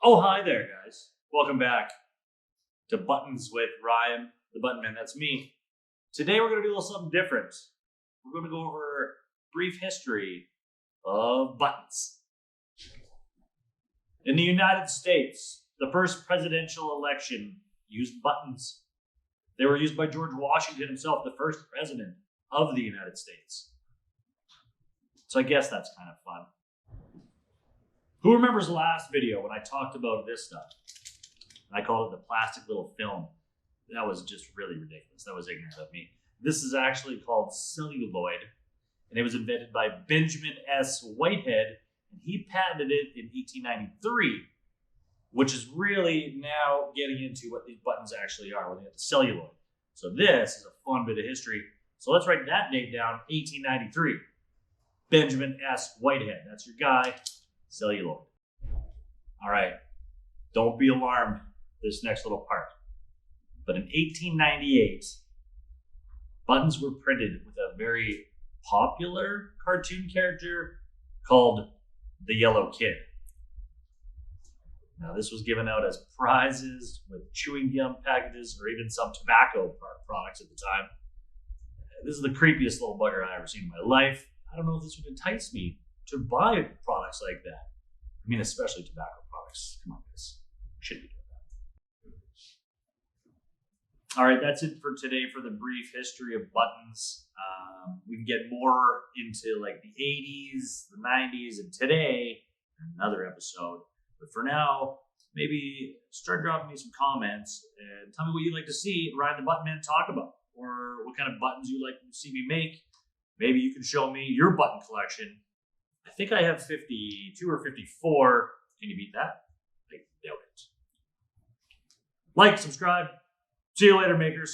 Oh, hi there, guys. Welcome back to Buttons with Ryan, the Button Man. That's me. Today we're going to do a little something different. We're going to go over a brief history of buttons. In the United States, the first presidential election used buttons. They were used by George Washington himself, the first president of the United States. So I guess that's kind of fun. Who remembers the last video when I talked about this stuff? I called it the plastic little film. That was just really ridiculous. That was ignorant of me. This is actually called celluloid, and it was invented by Benjamin S. Whitehead, and he patented it in 1893, which is really now getting into what these buttons actually are when they have the celluloid. So this is a fun bit of history. So let's write that date down, 1893. Benjamin S. Whitehead, that's your guy. Celluloid. All right, don't be alarmed this next little part. But in 1898, buttons were printed with a very popular cartoon character called the Yellow Kid. Now, this was given out as prizes with chewing gum packages or even some tobacco products at the time. This is the creepiest little bugger I ever seen in my life. I don't know if this would entice me to buy products like that. I mean, especially tobacco products. Come on, guys. Shouldn't be doing that. All right, that's it for today for the brief history of buttons. We can get more into like the 80s, the 90s, and today in another episode. But for now, maybe start dropping me some comments and tell me what you'd like to see Ryan the Button Man talk about, or what kind of buttons you'd like to see me make. Maybe you can show me your button collection. I think I have 52 or 54. Can you beat that? I doubt it. Like, subscribe. See you later, makers.